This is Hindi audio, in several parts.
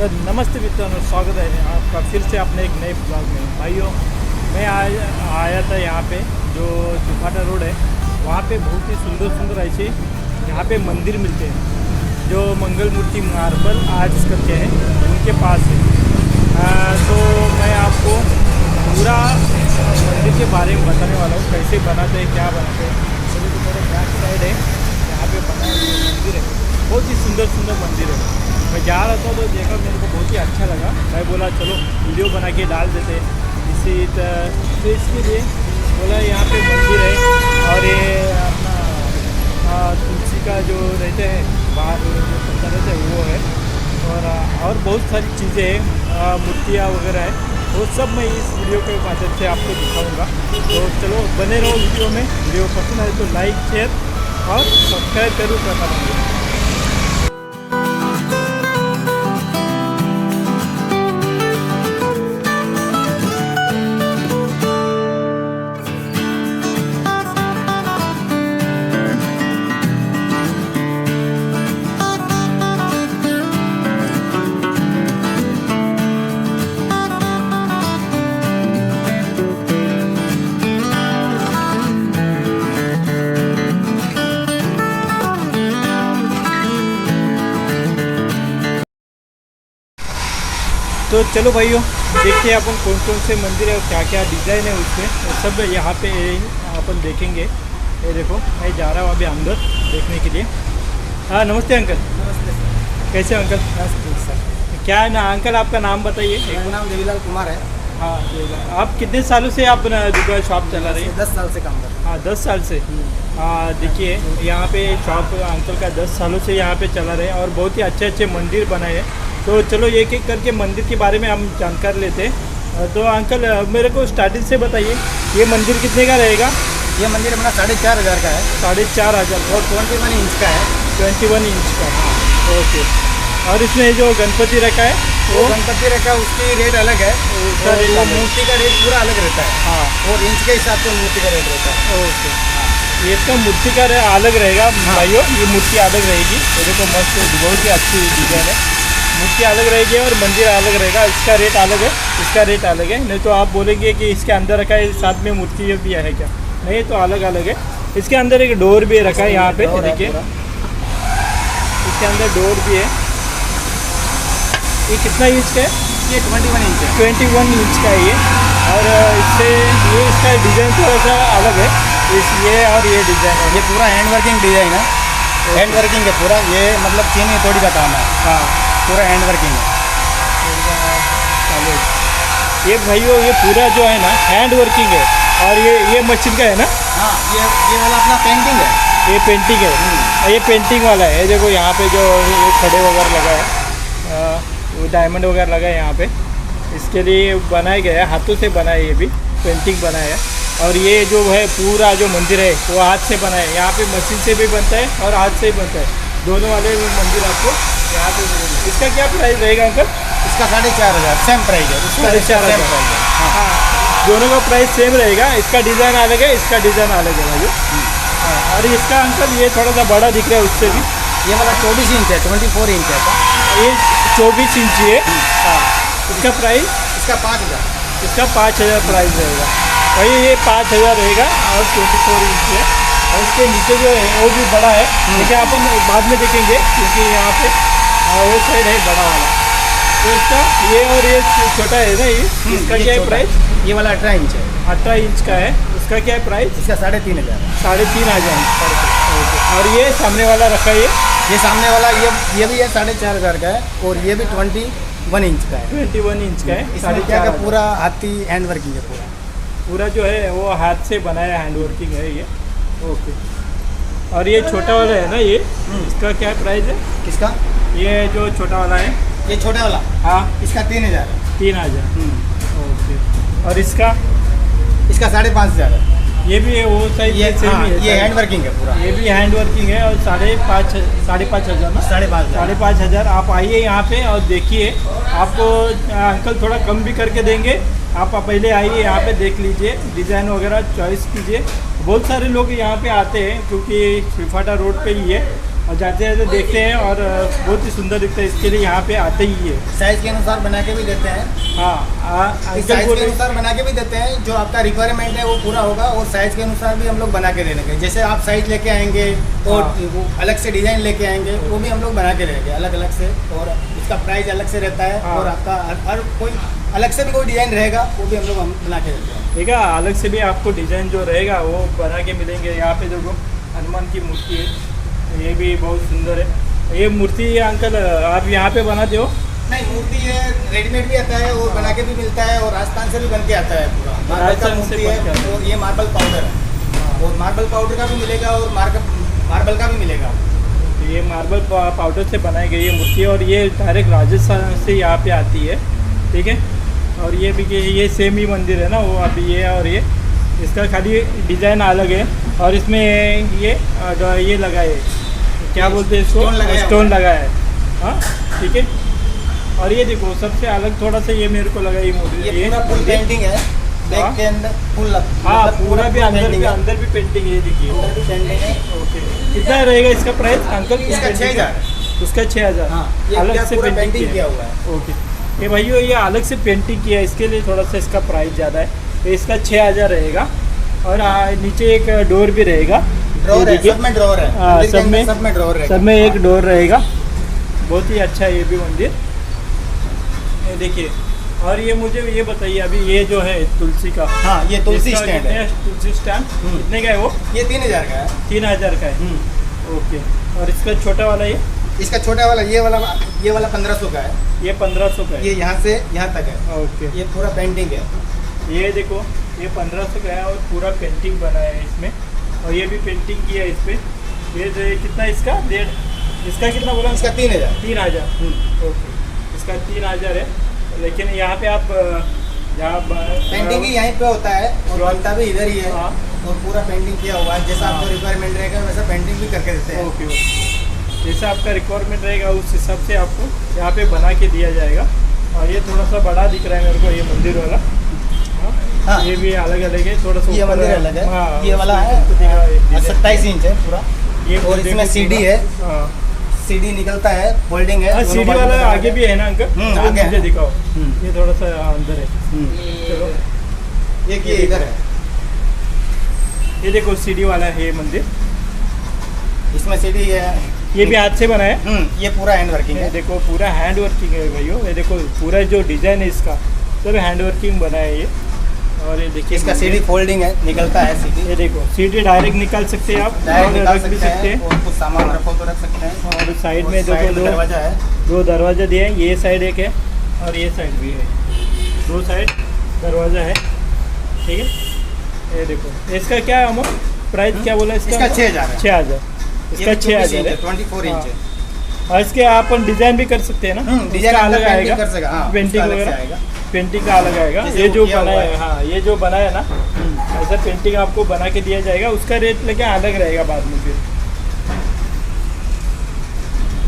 नमस्ते मित्रों, स्वागत है आपका फिर से अपने एक नए ब्लॉग में। भाइयों, मैं आया था यहाँ पे जो त्रिपाठा रोड है, वहाँ पे बहुत ही सुंदर सुंदर ऐसे यहाँ पे मंदिर मिलते हैं जो मंगल मूर्ति मार्बल आर्ट्स करके हैं, उनके पास है। तो मैं आपको पूरा मंदिर के बारे में बताने वाला हूँ, कैसे बनाते हैं, क्या बनाते हैं। चलिए, तो मेरे बैक साइड है, यहाँ पे बना मंदिर है, बहुत ही सुंदर सुंदर मंदिर है। मैं जा रहा था तो देखा, मेरे को बहुत ही अच्छा लगा। मैं बोला चलो वीडियो बना के डाल देते तो इसके लिए बोला यहाँ पे मंदिर है। और ये अपना तुलसी का जो रहते हैं बाहर जो पत्ता रहते हैं वो है, और बहुत सारी चीज़ें हैं, मूर्तियाँ वगैरह है, वो सब मैं इस वीडियो के माध्यम से आपको दिखाऊंगा। तो चलो बने रहो वीडियो में। वीडियो पसंद आए तो लाइक, शेयर और सब्सक्राइब जरूर करना चाहिए। तो चलो भाइयों, देखते हैं अपन कौन कौन से मंदिर है और क्या क्या डिज़ाइन है उसमें, वो सब यहाँ पे अपन देखेंगे। ये देखो, मैं जा रहा हूँ अभी अंदर देखने के लिए। हाँ, नमस्ते अंकल। नमस्ते सर। कैसे हो अंकल? ठीक सर। क्या है ना अंकल, आपका नाम बताइए। मेरा नाम देवीलाल कुमार है। हाँ देवीलाल, आप कितने सालों से आप दुकान शॉप चला रहे हैं? 10 साल से काम कर रहे हाँ, 10 साल से। हाँ, देखिए यहाँ पे शॉप अंकल का 10 सालों से यहाँ पे चला रहे हैं और बहुत ही अच्छे अच्छे मंदिर बनाए हैं। तो चलो एक एक करके मंदिर के बारे में हम जानकारी लेते हैं। तो अंकल मेरे को स्टार्टिंग से बताइए, ये मंदिर कितने का रहेगा? ये मंदिर अपना 4,500 का है। 4,500 और 21 इंच का है। 21 इंच का। हाँ, ओके। और इसमें जो गणपति रखा है वो गणपति रखा है, उसकी रेट अलग है। उसका रेट वो अलग है। मूर्ति का रेट पूरा अलग रहता है। हाँ, और इंच के हिसाब से मूर्ति का रेट रहता है। ओके। ये इसका मूर्ति का अलग रहेगा भाइयों, ये मूर्ति अलग रहेगी। ये देखो मस्त, बहुत ही अच्छी डिज़ाइन है। मूर्ति अलग रहेगी और मंदिर अलग रहेगा, इसका रेट अलग है, इसका रेट अलग है। नहीं तो आप बोलेंगे कि इसके अंदर रखा है साथ में मूर्ति भी है क्या? नहीं, तो अलग अलग है। इसके अंदर एक डोर भी रखा है यहाँ पे, देखिए इसके अंदर डोर भी है। ये कितना इंच का है? ये 21 इंच है। 21 इंच का है ये। और इससे ये इसका डिज़ाइन थोड़ा सा अलग है, ये और ये डिज़ाइन है। ये पूरा हैंड वर्किंग डिज़ाइन है। हैंड वर्किंग है पूरा। ये मतलब चीनी थोड़ी का काम है। हाँ, पूरा हैंड वर्किंग है। ये भाइयों, ये पूरा जो है ना हैंड वर्किंग है। और ये मशीन का है ना? हाँ, ये वाला अपना पेंटिंग है। ये पेंटिंग है, ये पेंटिंग वाला है। देखो यहाँ पे जो ये खड़े वगैरह लगा है, वो डायमंड वगैरह लगा है यहाँ पे, इसके लिए बनाया गया है, हाथों से बनाया, ये भी पेंटिंग बनाया है। और ये जो है पूरा जो मंदिर है वो हाथ से बना है। यहाँ पे मशीन से भी बनता है और हाथ से भी बनता है, दोनों वाले मंदिर आपको यहाँ पे मिलेंगे। इसका क्या प्राइस रहेगा अंकल? इसका 4,500 सेम प्राइस है। 4,500। हाँ, दोनों का प्राइस सेम रहेगा। इसका डिज़ाइन अलग है, इसका डिज़ाइन अलग है भाई। हाँ, और इसका अंकल ये थोड़ा सा बड़ा दिख रहा है उससे भी। ये वाला 24 इंच है, 24 इंच है। ये 24 इंच है। हाँ, इसका प्राइस? इसका 5,000। इसका 5,000 प्राइस रहेगा भाई। ये 5,000 रहेगा और 24 इंच है। और इसके नीचे जो है वो भी बड़ा है, लेकिन अपन बाद में देखेंगे क्योंकि यहाँ पे वो साइड है बड़ा वाला। तो इसका ये और ये छोटा है ना, ये इसका क्या है प्राइस? ये वाला 18 इंच है। 18 इंच का है, उसका क्या है प्राइस? इसका 3,500 है। 3,500। और ये सामने वाला रखा है, ये सामने वाला ये भी है 4,500 का है। और ये भी 21 इंच का है। 21 इंच का है। इसमें क्या का पूरा हाथी हैंड वर्किंग है। पूरा जो है वो हाथ से बनाया हैंड वर्किंग है ये। ओके। और ये छोटा वाला है ना, ये इसका क्या प्राइस है? किसका? ये जो छोटा वाला है, ये छोटा वाला। हाँ, इसका 3,000 है। 3,000। ओके। और इसका? इसका 5,500 है। ये भी है वो साइज? ये हैंड वर्किंग है पूरा। ये भी हैंड वर्किंग है। और 5,500 ना? 5,500। आप आइए यहाँ पे और देखिए, आपको अंकल थोड़ा कम भी करके देंगे। आप पहले आइए यहाँ पे, देख लीजिए, डिज़ाइन वगैरह चॉइस कीजिए। बहुत सारे लोग यहाँ पे आते हैं क्योंकि त्रिपाठा रोड पे ही है। और जाते जाते देखते हैं और बहुत ही सुंदर दिखता है, इसके लिए यहाँ पे आते ही है। साइज के अनुसार बना के भी देते हैं। हाँ इस अंकल साइज बोल के रहे अनुसार बना के भी देते हैं, जो आपका रिक्वायरमेंट है वो पूरा होगा, और साइज के अनुसार भी हम लोग बना के दे देंगे। जैसे आप साइज लेके आएंगे और हाँ। वो अलग से डिज़ाइन लेके आएंगे, वो भी हम लोग बना के देंगे अलग अलग से, और इसका प्राइस अलग से रहता है। हाँ। और आपका हर कोई अलग से भी कोई डिज़ाइन रहेगा, वो भी हम लोग बना के देते हैं। ठीक है, अलग से भी आपको डिजाइन जो रहेगा वो बना के मिलेंगे। यहाँ पे देखो हनुमान की मूर्ति है, ये भी बहुत सुंदर है। ये मूर्ति अंकल आप यहाँ पे बनाते हो? नहीं, मूर्ति ये रेडीमेड भी आता है और बना के भी मिलता है, और राजस्थान से भी बन के आता है पूरा। मार्बल का राजस्थान से मूर्ति बन के आता है, और ये मार्बल पाउडर है, और मार्बल पाउडर का भी मिलेगा और मार्बल का भी मिलेगा। ये मार्बल पाउडर से बनाई गई है मूर्ति, और ये डायरेक्ट राजस्थान से यहाँ पे आती है। ठीक है, और ये भी ये सेम ही मंदिर है ना वो, अभी ये और ये इसका खाली डिज़ाइन अलग है, और इसमें ये लगा है, क्या बोलते हैं इसको, स्टोन लगा है। हाँ ठीक है, और ये देखो सबसे अलग थोड़ा सा ये मेरे को लगा ये मूर्ति, ये पूरा फुल पेंटिंग है, हाँ। बैक के अंदर फुल। हाँ पूरा भी अंदर भी पेंटिंग है, देखिए अंदर भी पेंटिंग है। ओके, कितना रहेगा इसका प्राइस अंकल? इसका 6,000। उसका 6,000। हाँ, ये अलग से पूरा पेंटिंग पेंटिंग किया हुआ है। ओके, ये भाइयों ये अलग से पेंटिंग किया है, इसके लिए थोड़ा सा इसका प्राइस ज़्यादा है। तो इसका 6,000 रहेगा, और नीचे एक डोर भी रहेगा। ड्रॉर है, सब में ड्रॉर है। हाँ, मंदिर के सब अंदर में सब में ड्रॉर रहेगा। सब में एक डोर रहेगा। बहुत ही अच्छा है ये भी मंदिर। ये देखिए, और ये मुझे ये बताइए अभी ये जो है तुलसी का, हाँ, ये तुलसी इसका स्टैंड कितने है। तुलसी स्टैंड कितने का है वो? ये 3,000 का है। 3,000 का है। ओके, और इसका छोटा वाला इसका छोटा वाला ये वाला 1,500 का है। ये 1,500 का है। ये यहाँ से यहाँ तक है। ओके, ये पूरा पेंटिंग है। ये देखो ये 1,500 का है, और पूरा पेंटिंग बनाया है इसमें, और ये भी पेंटिंग किया है इस पर। ये जो कितना इसका इसका कितना बोला? इसका 3,000। 3,000। ओके, इसका 3,000 है। लेकिन यहाँ पे आप जहाँ पेंटिंग ही यहीं पे होता है, और बनता भी इधर ही है। हाँ। और पूरा पेंटिंग किया हुआ है, जैसा हाँ। आपको रिक्वायरमेंट रहेगा वैसा पेंटिंग भी करके देते हैं। ओके ओके, जैसा आपका रिक्वायरमेंट रहेगा उस हिसाब से आपको यहाँ पे बना के दिया जाएगा। और ये थोड़ा सा बड़ा दिख रहा है मेरे को ये मंदिर वाला। हाँ। ये भी अलग अलग है, थोड़ा सा ये ऊपर मंदिर अलग है। हाँ, ये वाला है उसको दिखा एक डिजाइन। 27 इंच है पूरा। ये और इसमें देखो सीढ़ी पूरा। है। हाँ, सीढ़ी निकलता है, फोल्डिंग है। दोनों सीढ़ी बाजू वाला में आगे भी है ना अंकल? वो आगे मुझे है। दिखाओ। हम्म। ये थोड़ा सा अंदर है। चलो, एक ये इधर है। ये देखो सीढ़ी वाला है ये मंदिर। इसमें सीढ़ी है। ये भी हाथ से बना है। ये पूरा हैंड वर्किंग ये है। देखो पूरा हैंड वर्किंग है भाइयों। ये देखो पूरा जो डिजाइन है इसका सब हैंड वर्किंग बना है ये। और ये देखिए इसका सीढ़ी फोल्डिंग है, निकलता है सीढ़ी। ये देखो सीढ़ी डायरेक्ट निकाल सकते हैं आप, डायरेक्ट और निकाल रख भी सकते हैं, और कुछ सामान रखो तो रख सकते हैं। और साइड और में साइड देखो दरवाजा है। दो दरवाजा दिए हैं, ये साइड एक है और ये साइड भी है, दो साइड दरवाजा है। ठीक है, ये देखो इसका क्या है अमाउंट, प्राइस क्या बोला इसका? इसका 6,000 है। 6,000 इसका 6,000 है। 24 इंच है। और इसके आप डिजाइन भी कर सकते हैं ना? डिजाइन इसका अलग पेंटिंग आएगा, कर सकेगा। हाँ, पेंटिंग उसका अलग से वगैरह आएगा। पेंटिंग का अलग आएगा। जैसे ये वो जो किया बनाया हुआ है, हाँ ये जो बनाया ना ऐसा पेंटिंग आपको बना के दिया जाएगा, उसका रेट लेके अलग रहेगा बाद में फिर।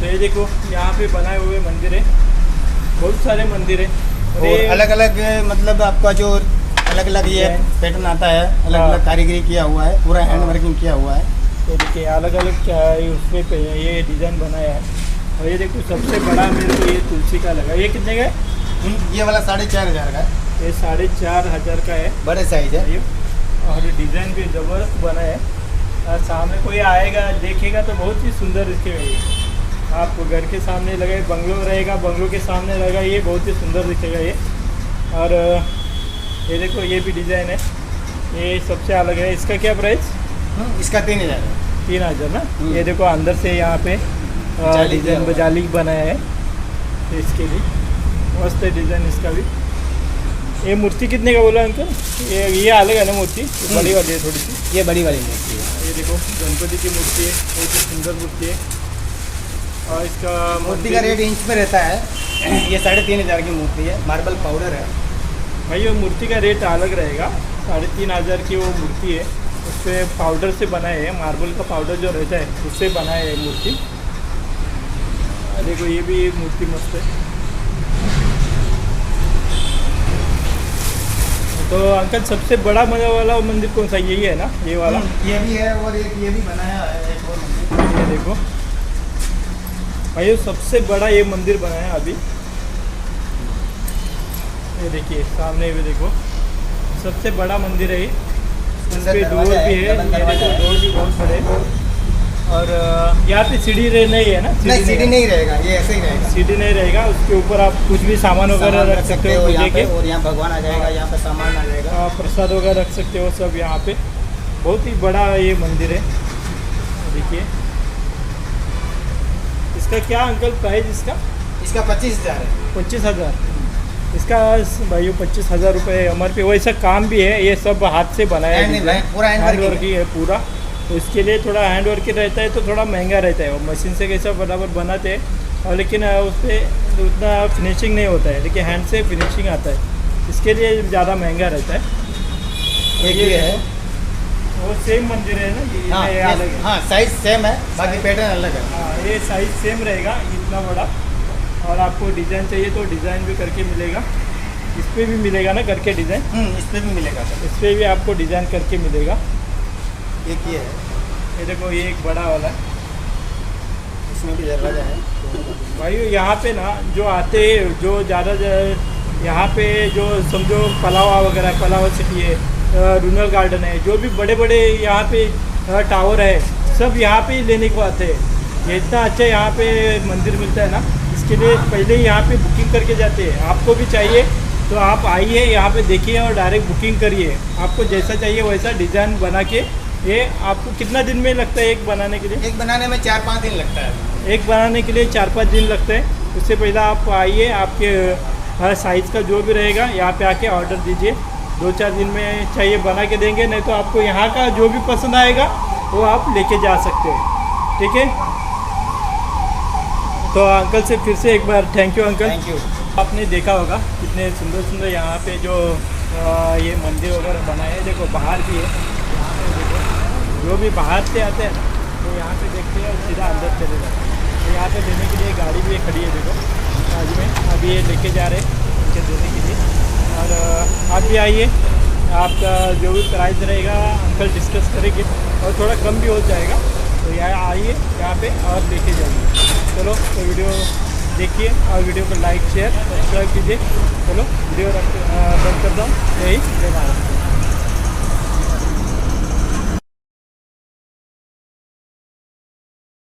तो ये देखो यहाँ पे बनाए हुए मंदिर है, बहुत सारे मंदिर है। और अलग अलग मतलब आपका जो अलग अलग ये पैटर्न आता है, अलग अलग कारीगरी किया हुआ है, पूरा हैंड वर्किंग किया हुआ है। तो देखिए अलग अलग क्या है उसमें ये डिज़ाइन बनाया है। और ये देखो सबसे बड़ा मेरे को ये तुलसी का लगा। ये कितने का है? ये वाला 4,500 का है। ये 4,500 का है, बड़े साइज है। ये और डिज़ाइन भी ज़बरदस्त बना है। और सामने कोई आएगा देखेगा तो बहुत ही सुंदर दिखेगा ये। आप घर के सामने लगे, बंगलो रहेगा, बंगलो के सामने रहेगा, ये बहुत ही सुंदर दिखेगा ये। और ये देखो ये भी डिज़ाइन है, ये सबसे अलग है। इसका क्या प्राइस? इसका 3,000 है। 3,000 ना। ये देखो अंदर से यहाँ पे डिज़ाइन जाली बनाया है, तो इसके लिए मस्त है डिज़ाइन इसका भी। ये मूर्ति कितने का बोला अंकल? ये अलग है ना मूर्ति, बड़ी वाली है थोड़ी सी। ये बड़ी वाली मूर्ति है। ये देखो गणपति की मूर्ति है, बहुत ही सुंदर मूर्ति है। और इसका मूर्ति का रेट इंच में रहता है। ये 3,500 की मूर्ति है, मार्बल पाउडर है। भाई वो मूर्ति का रेट अलग रहेगा। 3,500 की वो मूर्ति है, उस पर पाउडर से बनाए है, मार्बल का पाउडर जो रहता है उससे बनाए है मूर्ति। देखो ये भी मूर्ति मस्त है। तो अंकल सबसे बड़ा मजा वाला मंदिर कौन सा? यही है ना, ये वाला? ये भी है, और एक ये भी बनाया है एक और मंदिर। ये देखो भाई सबसे बड़ा ये मंदिर बना है अभी, ये देखिए सामने भी देखो, सबसे बड़ा मंदिर है ये। इस पे डोर भी है, ये देखो डोर भी बहुत बड़े हैं। और यहाँ पे सीढ़ी नहीं है ना? नहीं, सीढ़ी नहीं रहेगा, ये ऐसे ही रहेगा। सीढ़ी नहीं रहेगा, उसके ऊपर आप कुछ भी सामान वगैरह रख सकते हो यहाँ पूजे पे, के। और यहाँ भगवान आ जाएगा, यहाँ पे सामान आ जाएगा। प्रसाद वगैरह रख सकते हो सब यहाँ पे। बहुत ही बड़ा ये मंदिर है, देखिए। इसका क्या अंकल प्राइस इसका? इसका 25,000 है। 25,000 इसका भाइयों, 25,000 रुपये MRP। वैसा काम भी है, ये सब हाथ से बनाया है, पूरा हैंड वर्क ही है पूरा। तो इसके लिए थोड़ा हैंड वर्क ही रहता है, तो थोड़ा महंगा रहता है। वो मशीन से कैसा फटाफट बनाते हैं, और लेकिन उस पर उतना फिनिशिंग नहीं होता है, लेकिन हैंड से फिनिशिंग आता है, इसके लिए ज़्यादा महंगा रहता है। एक ये है, वो सेम मंदिर है ना ये? हाँ, ये अलग है। हाँ, साइज सेम है, बाकी पैटर्न अलग है। हाँ, ये साइज सेम रहेगा, इतना बड़ा। और आपको डिज़ाइन चाहिए तो डिज़ाइन भी करके मिलेगा, इस पर भी मिलेगा ना करके डिज़ाइन? इस पे भी मिलेगा सर। इस पर भी आपको डिज़ाइन करके मिलेगा। एक ये है, ये देखो, ये एक बड़ा वाला है, इसमें भी दरवाजा है। भाई यहाँ पे ना जो आते जो ज़्यादा यहाँ पे जो समझो पलावा वगैरह, पलावा सिटी है, रूनल गार्डन है, जो भी बड़े बड़े यहाँ पे टावर है, सब यहाँ पे ही लेने को आते हैं। ये इतना अच्छा यहाँ पे मंदिर मिलता है ना, इसके लिए पहले ही यहाँ पे बुकिंग करके जाते हैं। आपको भी चाहिए तो आप आइए यहाँ पे, देखिए और डायरेक्ट बुकिंग करिए। आपको जैसा चाहिए वैसा डिज़ाइन बना के, ये आपको कितना दिन में लगता है एक बनाने के लिए? एक बनाने में 4-5 दिन लगता है। एक बनाने के लिए 4-5 दिन लगते हैं। उससे पहले आप आइए, आपके हर साइज़ का जो भी रहेगा यहाँ पे आके ऑर्डर दीजिए। 2-4 दिन में चाहिए बना के देंगे, नहीं तो आपको यहाँ का जो भी पसंद आएगा वो आप लेके जा सकते हो, ठीक है? तो अंकल से फिर से एक बार thank you uncle. Thank you. आपने देखा होगा कितने सुंदर सुंदर यहाँ पे जो ये मंदिर वगैरह बनाए हैं। देखो बाहर भी है, यहाँ पे देखो, जो भी बाहर से आते हैं ना तो यहाँ पे देखते हैं और सीधा अंदर चले जाते हैं। तो यहाँ पे देने के लिए गाड़ी भी खड़ी है, देखो आज में अभी ये लेके जा रहे हैं उनके देने के लिए। और आप भी आइए, आपका जो भी प्राइस रहेगा अंकल डिस्कस करेंगे और थोड़ा कम भी हो जाएगा। तो यहाँ आइए यहाँ पे और लेके जाइए। चलो तो वीडियो देखिए और वीडियो को लाइक शेयर सब्सक्राइब कीजिए। चलो वीडियो बंद करता हूँ, यही जय भारत।